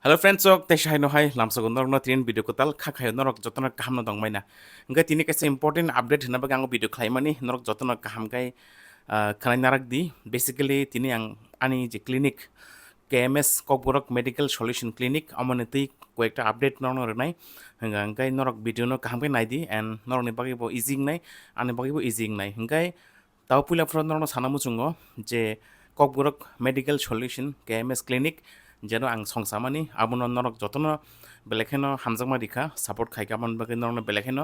Hello friends, so te shai no hai lamsa gon norok no trin video ko tal kha khai norok jotona kaham no dong maina. Ngai tini kaisa important update hina bagang video khai mani norok jotona kaham kai khanai narak di basically tini ang ani je clinic KMS Kokborok Medical Solution Clinic amane tei কয়েকটা update নরনর নাই হঙ্গাই নরক video ন কাহামকে নাই the end নরকনি বাকি বো ইজিং নাই আনে বাকি বো ইজিং নাই হঙ্গাই তাও পুইলা ফ্রন নরন সানামু চুঙ্গ যে Kokborok medical solution KMS clinic যেন আং সংসামানি আবন নরক যতন বেলেখেন হামজাকমা দিখা সাপোর্ট খাইকা আমন বাকি নরন বেলেখেন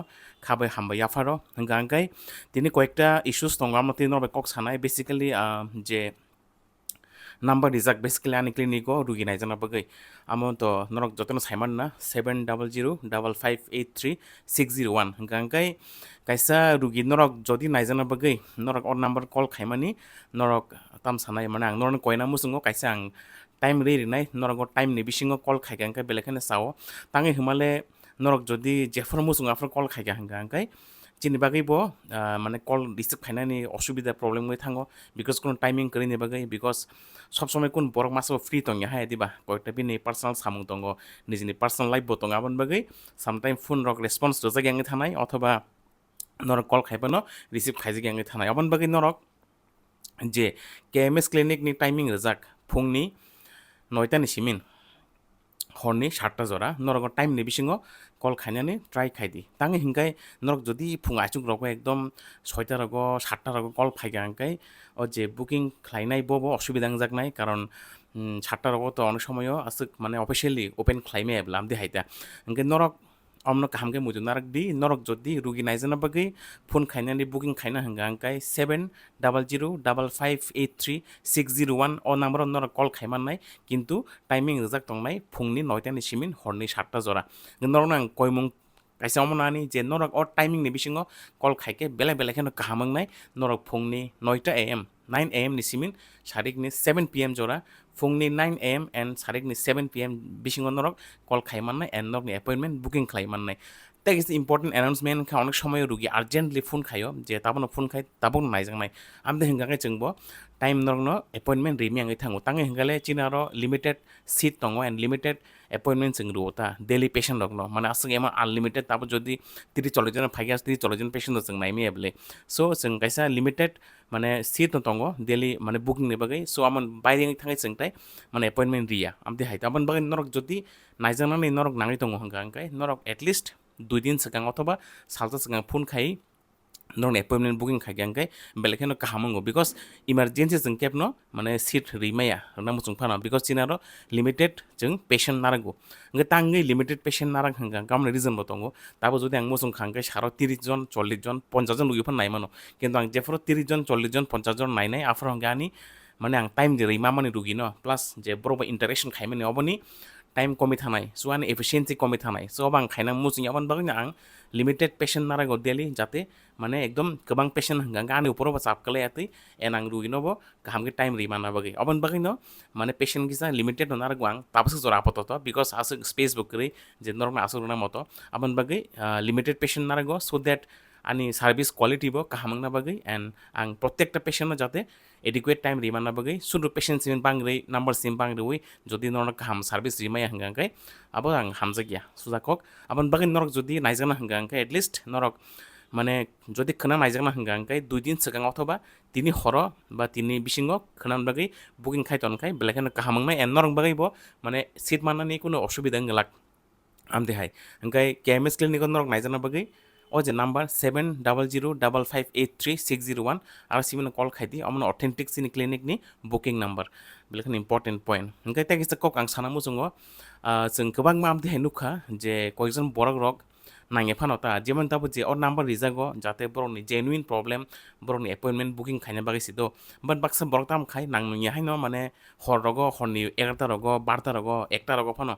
খাবাই হামবাই আফারো হঙ্গাই তিনি কয়েকটা ইস্যুস দङ আমতে নরবে কক সানাই বেসিক্যালি যে নাম্বার রিজার্ভ বেসিক্যালি আনি ক্লিনিকও রুগী নাই জানা বাকি আমার তো নরক যতন সাইমান না 7005836001 গাঙ্গাই কাইসা রুগী নরক যদি নাই জানা বাকি নরক অর নাম্বার কল খাইমানি নরক তাম সানাই মানে আং নরক কয়না মুসুঙ্গ কাইসা আং টাইম রেডি নাই নরক টাইম নি বিসিঙ্গ কল খাইগাঙ্কাই বেলেখানে চাও তাঙে হিমালে নরক যদি জেফর মুসুঙ্গ আফর কল খাইগা হাঙ্গাঙ্কাই চিনি বাকি বো মানে কল রিসিভ খাইনানি অসুবিধা প্রবলেম হয়ে থাঙ্গো বিকজ কোনো টাইমিং করে নি বাকি বিকজ সবসময় কোন বরক মাসও ফ্রি তঙ্গে হাই দিবা কয়েকটা বিনি পার্সোনাল সামুং দङ নিজেনি পার্সোনাল লাইফ বো দङ আবন বাকি sometime phone rock response Doza গ্যাঙ্গে থানাই অথবা নরক কল খাইবানো রিসিভ খাইজে গ্যাঙ্গে থানাই আবন বাকি নরক যে KMS ক্লিনিক নি টাইমিং রেজাক ফুংনি 9টানি সিমিন হরনি 7টা জরা নরক টাইম নি বিসিঙ্গ কল খাইনানি ট্রাই খাইদি তাঙে হিংকাই নরক যদি ফুং আইচুক রক একদম 6টা রক 7টা রক কল ফাইগা হাঙ্কাই ও যে বুকিং খাইনাই বো অসুবিধা যাক নাই কারণ 7টা রক তো অনেক সময়ও আছে মানে অফিসিয়ালি ওপেন খাইমে এবলাম দি হাইতা হিংকাই নরক অমন কাহামকে মুজু নারক দি নরক যদি রুগী নাইজানা বাকি ফোন খাইনানি বুকিং খাইনা হাঙ্গা হাঙ্কাই 7005836001 ও নাম্বার নরক কল খাইমান নাই কিন্তু টাইমিং রেজাক তংনাই ফুংনি 9টানি সিমিন হরনি 7টা জরা নরক নাং কয়মুং কাইসা অমনানি যে নরক অর টাইমিং নি বিসিঙ্গ কল খাইকে বেলে বেলে খেন কাহামং নাই নরক ফুংনি 9টা AM 9 AM ni simin sarik ni 7 PM jora fungni 9 AM and sarik ni 7 PM bising norok call khaiman nai and norok ni appointment booking khaiman nai that is important announcement kha onek shomoy rugi urgently phone khayo je tabono phone khai tabon naijang nai amde hingangai chungbo time norok no appointment remi angai thango tangai hingale chinaro limited seat tongo and limited appointment chung ruota daily patient rok no mane asung ema unlimited tabo jodi 30 40 জন ফাইগাস 30 40 জন patient chung naimi able so chung kaisa limited মানে seat তঙ্গ daily মানে booking নে বাগै so আমন বাইরে থাঙ্গাই চংটাই মানে অ্যাপয়েন্টমেন্ট রিয়া আমতে হাইতা আমন বাগै নরক যদি নাইজানানি নরক নাঙি তঙ্গ হংগাঙ্কাই নরক এটলিস্ট 2 দিন সগাং অথবা সালতা সগাং ফোন খাই নরক অ্যাপয়েন্টমেন্ট বুকিং খাইগাঙ্কাই বেলেখানো কাহামঙ্গো বিকজ ইমার্জেন্সি जों केपनो মানে সিট রিমায়া নামু जों फाना बिकज चिनारो लिमिटेड जों पेशेंट नारगो नगे तांगै लिमिटेड पेशेंट नारां हंगा गामने रिजन बतंगो ताबो जदि आं मोसं खांगाय सारो 30 जन 40 जन 50 जन लुगिफोर नायमानो किन्तु आं जेफोर 30 जन 40 जन 50 जन नायनाय आफोर हंगानि माने आं टाइम जे रिमा माने रुगि न प्लस जे बरोबा इन्टारेक्शन खाइमाने अबनि टाइम कमी थानाय सो आन एफिशिएन्सि कमी थानाय सो अब आं खाइना मुजिं याबन बागै आं लिमिटेड पेशेंट नारागो डेली जाते माने एकदम गोबां पेशेंट हंगा आनि उपराव चापकलायातै एन आं रुगिनोबो गाहामके टाइम रिमाना बागै अबन बागै न माने पेशेंट गिसा लिमिटेड नारागो आं ताबसो जरा आपत बिकज आसो स्पेस बकरै जे नरम आसो रुना मतो अबन बागै लिमिटेड पेशेंट नारागो सो दैट आनि सार्भिस क्वालिटी बो काहामंगना बागै एन्ड आं प्रत्येकटा पेशेंट जाते एडिकुएट टाइम रिमाना बागै सुरु पेशेंट सिम बांग्रै नम्बर सिम बांग्रै जदि नरक काहाम सार्भिस रिमाया हंगांकाय अब आं हामजागिया सुजाकक अबन बागै नरक जदि नायजाना हंगांकाय एटलिस्ट नरक মানে যদি खोना नायजाना हंगांकाय 2 दिन सगां अथवा तिनि हर बा तिनि बिसिङो खोनान बागै बुकिं खायतनकाय बेलेखानो काहामंनाय एन नरक बागै बो माने सिट माननानि कुनो असुबिदा गलाक आमदेहाय हंगाय KMS क्लिनिक नरक नायजाना बागै ओ जे नम्बर 7005536001 आरो सिमिनो कल खाइदि अमन ऑथेंटिक सिनि क्लिनिक नि बुकिं नम्बर बेलेखानो इम्पोर्टेन्ट पॉइंट हंगाय तागिसा कक आं सानामु जोङो जों गोबां मामदेहाय नुखा जे कयजन बरक रक नांगे फानता जेमन ताबो जे और नम्बर रिजागो जाते बरनि जेनुइन प्रॉब्लम बरनि अपॉइंटमेंट बुकिं खाइना बागैसि दो बट बाक्सा बरक ताम खाइ नांनुया हाय न माने हर रगो हरनि 11टा रगो 12टा रगो 1टा रगो फानो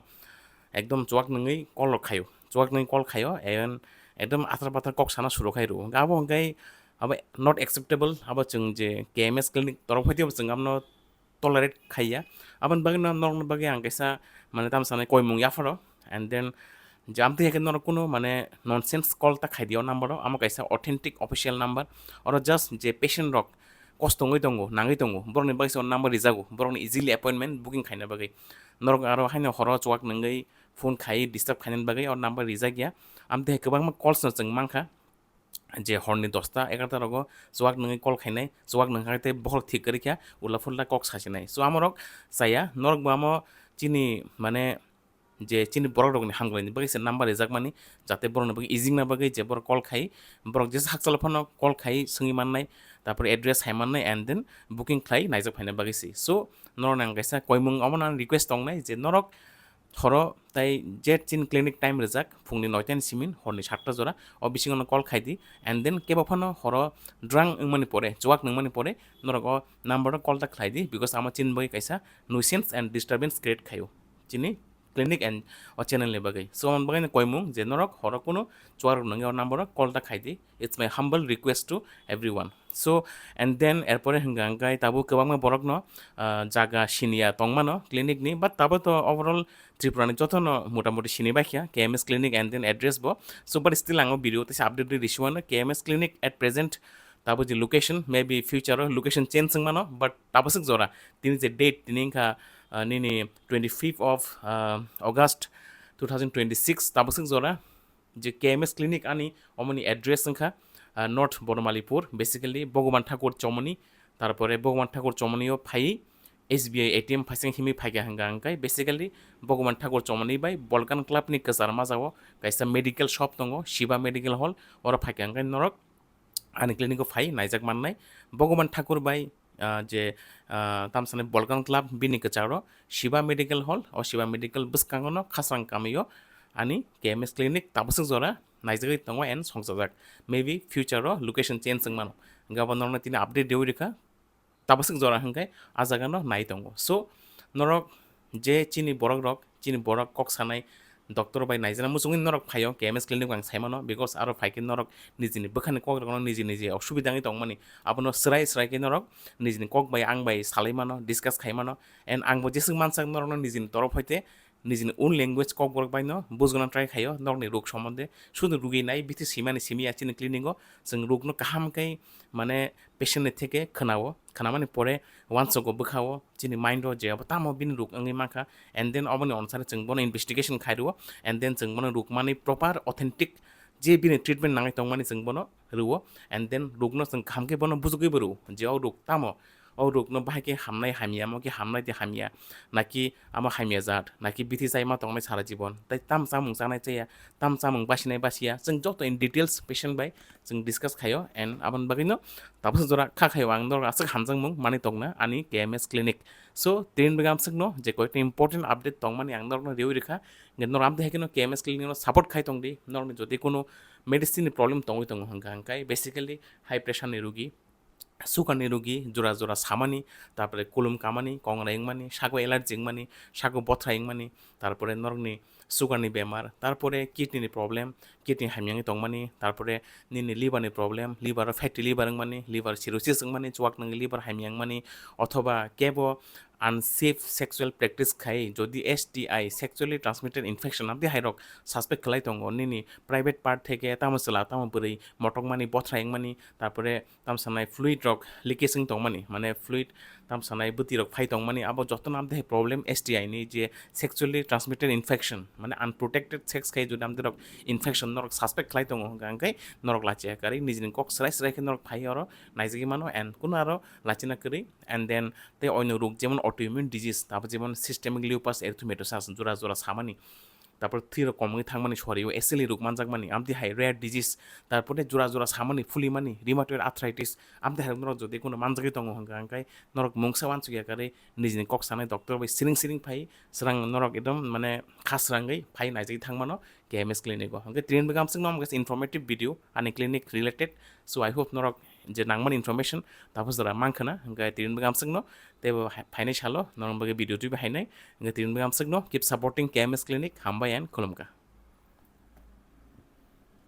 एकदम चुवाक नङै कल खायो चुवाक नङै कल खायो एन एकदम आथार पाथार कक साना सुरु खाइरु गाबो हंगाय अब नट एक्सेप्टेबल अब जों जे KMS क्लिनिक तरफ फैदियो जों आमनो टलरेट खाइया अबन बागै नरन बागै आं कैसा माने ताम सानाय कयमुं याफारो एन्ड देन जामते हेके नर कुनो माने ननसेन्स कल ता खाइदियो नम्बर आमो कैसा ऑथेंटिक ऑफिशियल नम्बर और जस्ट जे पेशेंट रक कस्तङै दंगो नाङै दंगो बरनि बागै नम्बर रिजागो बरनि इजिली अपॉइंटमेंट बुकिं खाइना बागै नरक आरो हाइनो हर चुवाक नंगै फन खाई डिस्टार्ब खाइन बागै और नाम्बार रिजा गया आमते गोबां कल्स जों मांखा जे हरनि 10टा 11टा रगो चुवाक नङै कल खायनाय चुवाक नोंखाते बहल थिक करिखा उला फुल्ला कक सासिनाय सो आमरक जाया नरक बामो चिनि माने जे चिनि बरक रगनि हांगलायनि बागै से नाम्बार रिजाक मानि जाते बरनो बागै इजिं ना बागै जे बर कल खाई बरक जेस हाकसाल फनो कल खाई सोंनि माननाय तापर एड्रेस हायमाननाय एन्ड देन बुकिं खाई नाइजाक फायना बागै सो नरक नां गायसा कयमुं अमना रिक्वेस्ट दंनाय जे नरक हर ताई जेट चिन क्लिनिक टाइम रिजाक फुंनि 9टानि सिमिन हरनि 7टा जरा अ बिसिङनो कल खायदि एन्ड देन केबा फनो हर ड्रां नंमानि परे चुवाक नंमानि परे नरक नाम्बार कलटा खायदि बिकज आमा चिन बागै कैसा नुइसेन्स एन्ड डिस्टार्बेंस क्रिएट खायो चिनि क्लिनिक एन्ड चैनल नि बागै सो अन बागै कयमुं जे नरक हर कुनो चुवार नंगे नाम्बार कलटा खायदि it's my humble request to everyone so and then एरपरे हंगांगाय ताबो गोबां बरक न जागा सिनिया तंमानो क्लिनिक नि बाट ताबो तो ओवरऑल त्रिपुरानि जतन मोटामुटी सिनि बाखिया KMS clinic and then address बो सो बाट स्टिल आङो भिडियो तसे अपडेट रिसिवानो KMS क्लिनिक एट प्रेजेंट ताबो जे location may be future location change संमानो बाट ताबो सक जरा तिनि जे डेट तिनि का निनि 25 of August 2026 ताबो सक जरा जे KMS क्लिनिक आनी अमनि एड्रेस संखा नॉर्थ बरमालीपुर बेसिकली भगवान ठाकुर चौमनी तारपरे भगवान ठाकुर चौमनीओ फाई SBI ATM फाइसें हिमी फाइगा हंगा अंकाय बेसिकली भगवान ठाकुर चौमनी बाय बलकान क्लाब नि कजार माजाओ कैसा मेडिकल शॉप दंगो शिवा मेडिकल हॉल और फाइगा अंकाय नरक आनी क्लिनिक फाई नाइजाक माननाय भगवान ठाकुर बाय जे तामसाने बलकान क्लाब बिनि कचारो शिवा मेडिकल हॉल और शिवा मेडिकल बसकांगनो खासां कामियो आनी KMS क्लिनिक ताबसक जरा नाइजाक दंगो एन संजाजाक may be future location change संमानो गाबनरना तिनि अपडेट देउ रिखा ताबसक जरा हंगाय आजागानो नाय दंगो सो नरक जे चिनि बरक रक चिनि बरक कक सानाय डक्टर बाय नाइजना मुसुंगि नरक फायो KMS क्लिनिक आं साइमानो बिकज आरो फाइके नरक निजिनि बखानि कक रकनो निजि असुबिदाङै दंमानि आबनो स्राय स्रायके नरक निजिनि कक बाय आं बाय सालायमानो डिसकास खायमानो एन्ड आंबो जेसं मानसाक नरकनो निजिनि तरफ हयते निजिनि उन लैंग्वेज कक बरक बायनो बुझगोना ट्राय खायो नरकनि रोग सम्बन्धे शुद्ध रुगि नाय बिथि सिमानि सिमिया चिनि क्लिनिको जों रोगनो काहामकै माने पेशेन्टनि थेके खोनावो खोनामानि परे वान्सको बोखावो चिनि माइन्डो जे अब तामो बिनि रोग अंगै माखा एन्ड देन अबनि अनुसार जों बनो इन्वेस्टिगेशन खायरुओ एन्ड देन जों बनो रोग माने प्रपार अथेन्टिक जे बिनि ट्रिटमेन्ट नाङै तंमानि जों बनो रुओ एन्ड देन रोगनो जों खामके बनो बुजुगै बरु जे औ रोग तामो औ रोगनो बाहायके हामनाय हामिया मके हामनाय दे हामिया नाकि आमा हामिया जात नाकि बिथि जायमा तंनाय सारा जीवन ताइ ताम सामुं जानाय जाया ताम सामुं बासिनाय बासिया जों जत इन डिटेल्स पेशेन्ट बाय जों डिसकास खायो एन्ड आबन बागैनो ताबस जरा खाखायो आं दर आसक हामजों मुं माने तंना आनी KMS क्लिनिक सो तीन बेगाम सकनो जे कोइ इम्पोर्टेन्ट अपडेट तंमानि आं दरनो रेउ रिखा नर आम देखेनो KMS क्लिनिक सपोर्ट खाय तंदि नरनि जदि कोनो मेडिसिन प्रब्लेम तंगै तंग हंका हंकाय बेसिकली हाई प्रेशर नि रोगी सुगारनि रोगी जरा जरा सामानि तारपरे कुलुम कामानि कंगरा इंमानि सागो एलार्जी इंमानि सागो बथ्रा इंमानि तारपरे नरनि सुगारनि बेमार तारपरे किडनीनि प्रब्लेम किडनी हामियांगै तंमानि तारपरे निनि लिभारनि प्रब्लेम लिभार फैटी लिभार इंमानि लिभार सिरोसिस इंमानि चुवाक नंगै लिभार हामियांगमानि अथवा केबो अनसेफ सेक्सुअल प्रेक्टिस खाय जदि STI सेक्सुअली ट्रांसमिटेड इनफेक्शन आबदि हाइरक सस्पेक्ट खलाय तंगो निनि प्राइवेट पार्ट थेके तामसला ताम बोरै मटकमानि बथ्रा इंमानि तारपरे तामसानाय फ्लुइड रक लिकेसिंग तंमानि माने फ्लुइड तामसानाय बुति रक फाइ तंमानि आबो जतन आबदि प्रब्लेम STI नि जे सेक्सुअली ट्रांसमिटेड इनफेक्शन माने अनप्रोटेक्टेड सेक्स खाय जदि आमदि रक इनफेक्शन नरक सस्पेक्ट खलाय तंगो गांकै नरक लाचिया करै निजिनि कक स्राय स्राय के नरक फाइ आरो नाइजगि मानो एन्ड कुनो आरो लाचिना करै एन्ड देन ते अन्य रोग जेमन अटोइम्यून डिजीज तापर जेमन सिस्टेमिक लिउपास एरिथमेटोसास जरा जरा सामानि तापर थीर कमै थांमानि सरियो एसेलि रोग मानजाकमानि आमदि हाइ रेयर डिजीज तारपरे जरा जरा सामानि फुलिमानि रिमाटয়েড आर्थराइटिस आमदि हाइ नरक जदि कोनो मानजागै दङ हंगांकै नरक मुंसा वानसुगिया करे निजिनि कक सानाय डक्टर बाय सिरिं सिरिं फाइ स्रां नरक एकदम माने खासरांगै फाइ नाइजगि थांमानो KMS क्लिनिक हंगे ट्रेन बेगाम सिंग नम इनफॉर्मेटिव वीडियो आनि clinic related so I hope नरक जे नांगमान इनफॉर्मेशन तापस जरा मांखना हंगे ट्रेन बेगाम सिंग नो तेबो फाइनाय सालो नरम बगे वीडियो तुबे हाइनाय हंगे ट्रेन बेगाम सिंग नो कीप सपोर्टिंग KMS क्लिनिक हामबाय एन्ड खुलुमगा